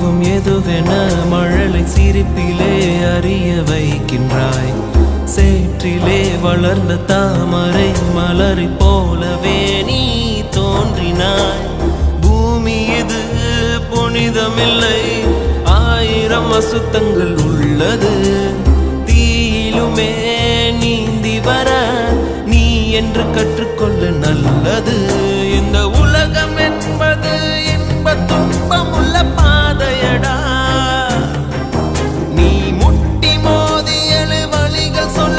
துன்பம் எதுவென மழலை சிரிப்பிலே அறிய வைக்கின்றாய். சேற்றிலே வளர்ந்த தாமரை மலரை போலவே நீ தோன்றினாய். பூமி இது புனிதமில்லை, ஆயிரம் அசுத்தங்கள் உள்ளது. தீயிலுமே நீந்தி வர நீ என்று கற்றுக்கொள்ள நல்லது.